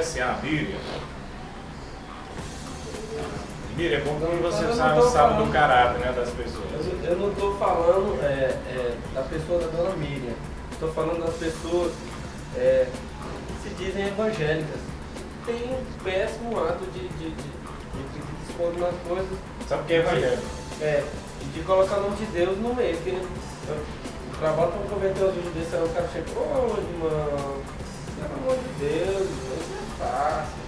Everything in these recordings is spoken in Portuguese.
assim, a Miriam. Miriam, como você Não, sabe do caráter, né, das pessoas? Eu não estou falando da pessoa da dona Miriam. Estou falando das pessoas que se dizem evangélicas. Tem um péssimo ato de dispor nas coisas. Sabe o que é evangélico? E de colocar o nome de Deus no meio. Porque eu trabalho para converter os vídeos desse, aí o cara chega, ô irmão, pelo amor de Deus, isso é fácil.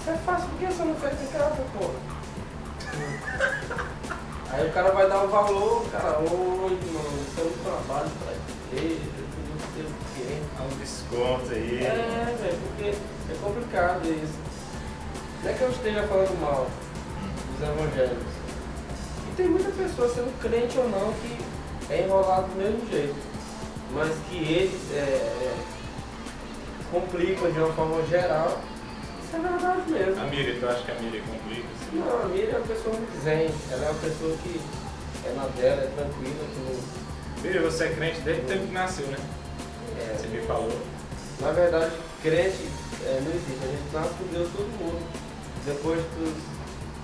Isso é fácil, por que você não fez em casa, porra? Aí o cara vai dar um valor, o cara, ô irmão, isso é um trabalho pra igreja, não sei o quê. Dá um desconto aí. Velho, porque é complicado isso. Não é que eu esteja falando mal dos evangélicos. E tem muita pessoa, sendo crente ou não, que é enrolado do mesmo jeito. Mas que eles complicam de uma forma geral. Isso é verdade mesmo. A Miriam, tu acha que a Miriam complica? Assim? Não, a Miriam é uma pessoa muito zen. Ela é uma pessoa que é na dela, é tranquila. Miriam, você é crente desde o tempo que nasceu, né? Você me falou. Na verdade, crente não existe. A gente nasce com Deus todo mundo. Depois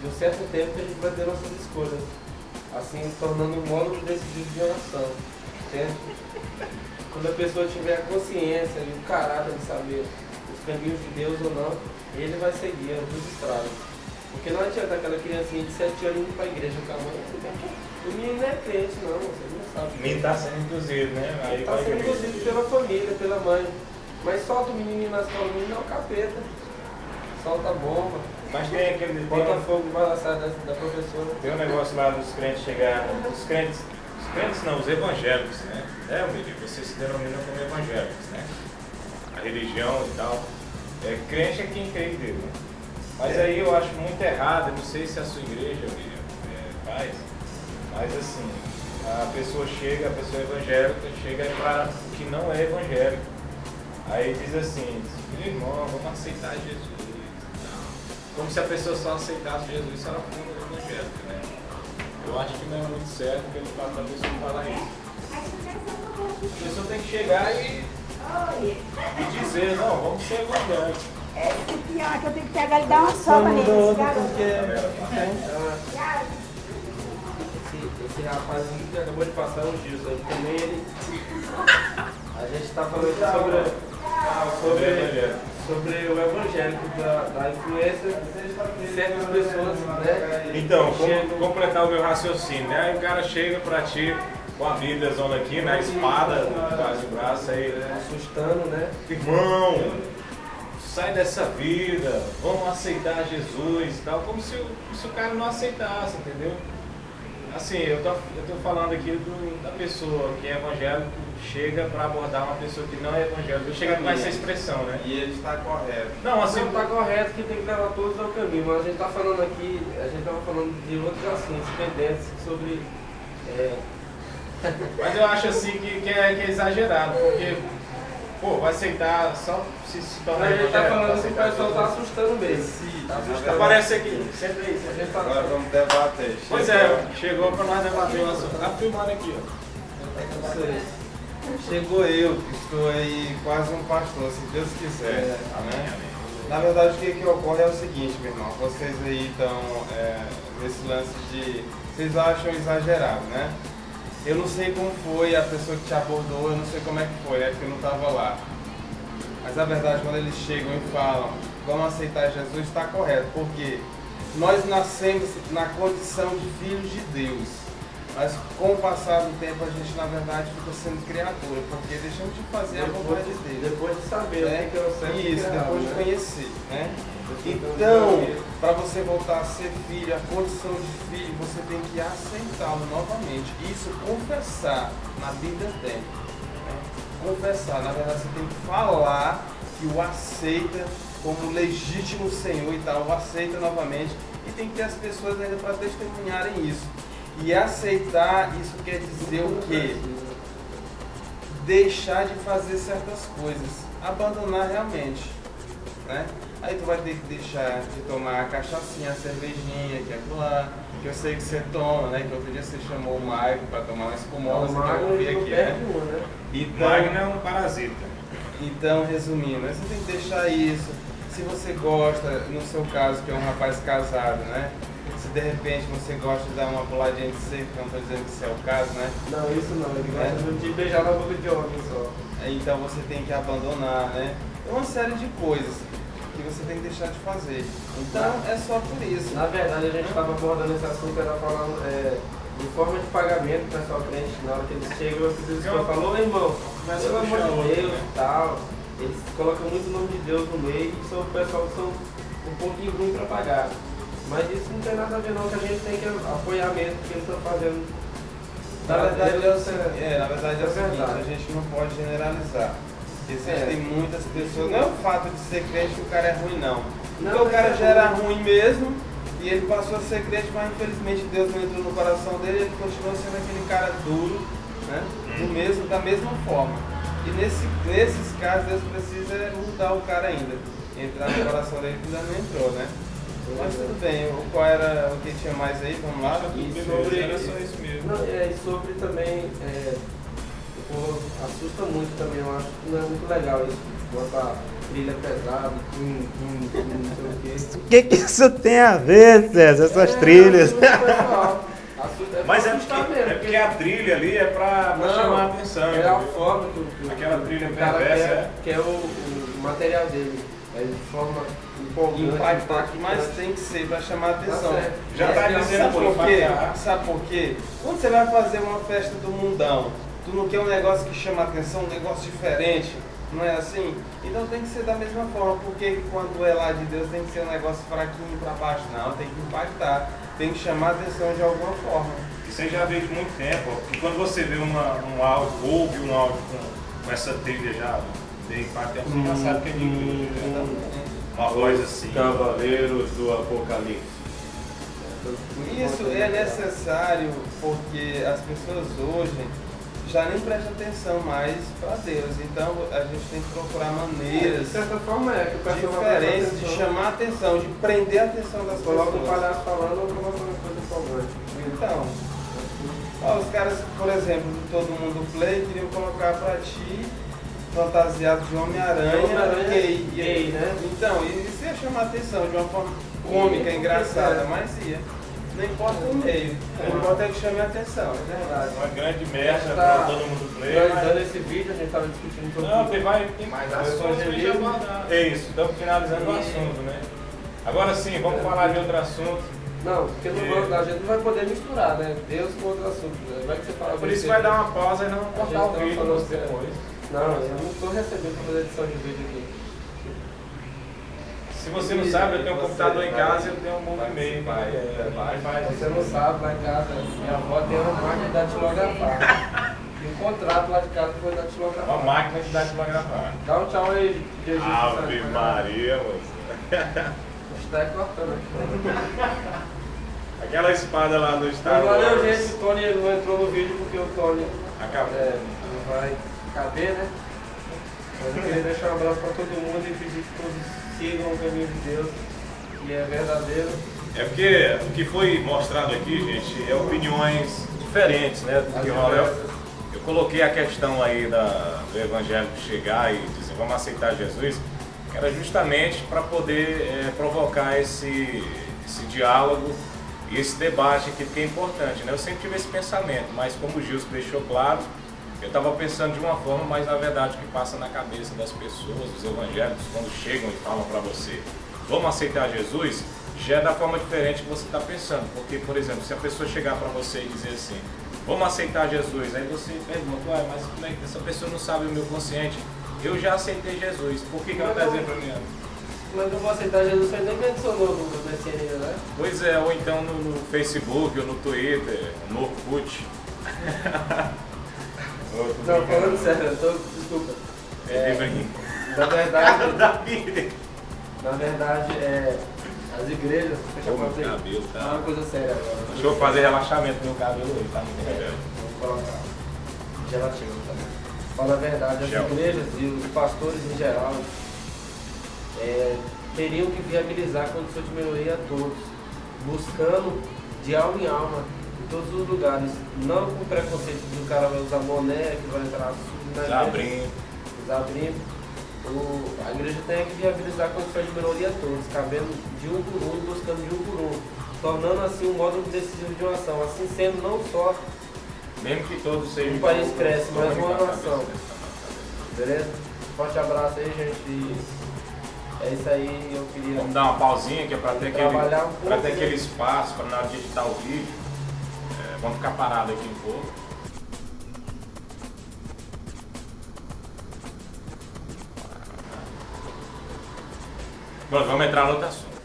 de um certo tempo a gente vai ter nossas escolhas. Assim, tornando um módulo decidido de oração. Entende? Quando a pessoa tiver a consciência e o caráter de saber os caminhos de Deus ou não, ele vai seguir as estradas. Porque não adianta aquela criancinha de 7 anos indo para a igreja com a mãe. O menino não é crente, não, você não sabe. O menino está sendo induzido, né? Aí está sendo induzido pela família, pela mãe. Mas solta o menininho na escola, o menino é o capeta. Solta a bomba. Mas tem aquele. Bota fogo vai lá sair da professora. Tem um negócio lá dos crentes chegar. Os crentes não, os evangélicos, né? Miriam, vocês se denominam como evangélicos, né? A religião e tal. Crente é quem crê em Deus, né? Mas aí eu acho muito errado, eu não sei se a sua igreja, Miriam, faz, mas assim, a pessoa evangélica chega para o que não é evangélico. Aí diz assim, meu irmão, vamos aceitar Jesus. Como se a pessoa só aceitasse Jesus se ela for evangélica, né? Eu acho que não é muito certo pelo fato da pessoa falar isso. A pessoa tem que chegar e dizer, não, vamos ser evangélicos. Esse pior que eu tenho que pegar e dar uma sopa nele, esse garoto. Esse rapazinho que acabou de passar uns dias aí também, a gente está falando sobre o evangélico da influência de certas pessoas, né? Então, completar o meu raciocínio, né? Aí o cara chega pra ti com a Bíblia zona aqui, na espada, quase o braço aí, assustando, né? Irmão, sai dessa vida, vamos aceitar Jesus e tal, como se o cara não aceitasse, entendeu? Assim, eu tô falando aqui da pessoa que é evangélico, chega para abordar uma pessoa que não é evangélica, chega com essa expressão, né? E ele está correto. Não, assim, não está correto que tem que levar todos ao caminho, mas a gente está falando aqui, a gente estava falando de outros assuntos pendentes sobre... Mas eu acho assim que é exagerado, porque, pô, vai aceitar só se tornar evangélico. A gente está falando que o pessoal está assustando mesmo. Aparece aqui, sempre aí. Agora vamos debater. Pois chegou para nós debater o assunto. Tá filmando aqui, ó. Chegou eu, que estou aí quase um pastor, se Deus quiser. Amém? Na verdade, o que ocorre é o seguinte, meu irmão. Vocês aí estão nesse lance de... Vocês acham exagerado, né? Eu não sei como foi a pessoa que te abordou, eu não sei como é que foi, né? Porque eu não estava lá. Mas a verdade, quando eles chegam e falam, vamos aceitar Jesus, está correto. Porque nós nascemos na condição de filhos de Deus. Mas com o passar do tempo a gente na verdade fica sendo criatura, porque deixamos de fazer a vontade de Deus. Depois de saber o que é o certo. Isso, depois de conhecer, né? Então, para você voltar a ser filho, a condição de filho, você tem que aceitá-lo novamente. Isso, confessar, na Bíblia tem. Né? Confessar, na verdade você tem que falar que o aceita como legítimo Senhor e tal, o aceita novamente. E tem que ter as pessoas ainda para testemunharem isso. E aceitar, isso quer dizer o quê? Deixar de fazer certas coisas, abandonar realmente, né? Aí tu vai ter que deixar de tomar a cachaçinha, a cervejinha, que é lá, que eu sei que você toma, né? Que outro dia você chamou o Maicon para tomar uma espumosa, que eu vi aqui, né? Então, Magno é um parasita. Então, resumindo, você tem que deixar isso. se você gosta, no seu caso, que é um rapaz casado, né? Se de repente você gosta de dar uma puladinha de seco, não estou dizendo que isso é o caso, né? Não, isso não, ele gosta de beijar na boca de homem só. Então você tem que abandonar, né? É uma série de coisas que você tem que deixar de fazer. Então é só por isso. Na verdade, a gente estava abordando esse assunto, era falando de forma de pagamento do pessoal crente. Na hora que eles chegam, o pessoal falou, irmão, pelo amor de Deus e tal. Eles colocam muito o nome de Deus no meio e são o pessoal que são um pouquinho ruim para pagar. Mas isso não tem nada a ver não, que a gente tem que apoiar mesmo o que eles estão fazendo. Na verdade é o seguinte, a gente não pode generalizar. Existem muitas pessoas, não é o fato de ser crente que o cara é ruim não. Porque o cara já era ruim mesmo e ele passou a ser crente, mas infelizmente Deus não entrou no coração dele, ele continua sendo aquele cara duro, né? Da mesma forma. E nesses casos Deus precisa mudar o cara ainda, entrar no coração dele que ainda não entrou, né? Mas tudo bem, qual era o que tinha mais aí? Vamos lá? Era só isso mesmo. Não, e sobre também, o povo assusta muito também, eu acho que não é muito legal isso, botar trilha pesada, não sei o quê. O que isso tem a ver, César, essas trilhas? Mas é porque a trilha ali é pra chamar a atenção. É a forma que aquela trilha o cara perversa quer o material dele. Aí de forma impactante, mas tem que ser para chamar a atenção. Já está dizendo por quê? Sabe por quê? Quando você vai fazer uma festa do mundão, tu não quer um negócio que chama a atenção, um negócio diferente, não é assim? Então tem que ser da mesma forma, porque quando é lá de Deus tem que ser um negócio fraquinho para baixo, não, tem que impactar, tem que chamar a atenção de alguma forma. Isso eu já vejo muito tempo, e quando você vê um áudio, ouve um áudio com essa trilha já bem impactante, você já sabe que é de igreja. Uma voz assim. Cavaleiros do Apocalipse. Isso é necessário porque as pessoas hoje já nem prestam atenção mais para Deus. Então a gente tem que procurar maneiras de certa forma que o pessoal diferentes de chamar a atenção, de prender a atenção das pessoas. Coloca um palhaço falando ou coloca uma coisa empolgante. Então, os caras, por exemplo, do Todo Mundo Play, queriam colocar para ti fantasiado de Homem-Aranha gay, né? Então, isso ia chamar a atenção de uma forma cômica, engraçada, mas ia. Não importa o meio, o importante é que chame a atenção, é verdade. Uma grande merda para todo mundo play. Finalizando esse vídeo, a gente estava discutindo sobre não, tem mais assuntos ali. É isso, estamos finalizando o assunto, né? Agora sim, vamos falar de outro assunto. Não, porque a gente não vai poder misturar, né? Deus com outro assunto. Vai que você fala por isso vai dar uma pausa e não vamos cortar o vídeo depois. Não, eu não estou recebendo para fazer edição de vídeo aqui. Se você não sabe, eu tenho um computador em casa e eu tenho um bom e-mail. Você não sabe, lá em casa, minha avó tem uma máquina de datilografar. E um contrato lá de casa foi datilografar. Uma máquina de datilografar. Dá um tchau aí, Jesus. Ave Maria, moça. Está cortando aqui. Aquela espada lá do Star Wars. Valeu, gente. O Tony não entrou no vídeo porque o Tony acabou. Não vai caber, né? Mas eu queria deixar um abraço para todo mundo e pedir que todos sigam o caminho de Deus, que é verdadeiro. É porque o que foi mostrado aqui, gente, é opiniões diferentes, né? Do que rola. Eu coloquei a questão aí do evangélico chegar e dizer vamos aceitar Jesus, que era justamente para poder provocar esse diálogo e esse debate aqui, que é importante, né? Eu sempre tive esse pensamento, mas como o Gilson deixou claro, eu estava pensando de uma forma, mas na verdade o que passa na cabeça das pessoas, dos evangélicos, quando chegam e falam para você, vamos aceitar Jesus, já é da forma diferente que você está pensando. Porque, por exemplo, se a pessoa chegar para você e dizer assim, vamos aceitar Jesus, aí você pergunta, mas como é que essa pessoa não sabe o meu consciente? Eu já aceitei Jesus, por que ela está dizendo para mim? Mas eu vou aceitar Jesus, você nem me adicionou no MSN ainda, né? Pois é, ou então no Facebook, ou no Twitter, no Orkut. Não, falando sério, desculpa. Na verdade, as igrejas, deixa eu fazer uma coisa séria agora. Deixa eu fazer relaxamento no meu cabelo aí, tá muito legal. Vamos colocar gelatina também. Fala a verdade, as igrejas e os pastores em geral teriam que viabilizar condições de melhoria a todos, buscando de alma em alma em todos os lugares, não com preconceito de um cara vai usar boné, que vai entrar Zabrinho, A igreja tem que viabilizar condições de melhoria a todos, cabendo de um por um, buscando de um por um, tornando assim um módulo decisivo de uma ação. Assim sendo, não só Mesmo que todos sejam. um país cresce, mas uma nação. Beleza? Forte abraço aí, gente. E é isso aí, eu queria. Vamos dar uma pausinha que é para ter trabalhar um pouco, pra ter né? aquele espaço para na hora de editar o vídeo. Vamos ficar parados aqui um pouco. Bom, vamos entrar no outro assunto.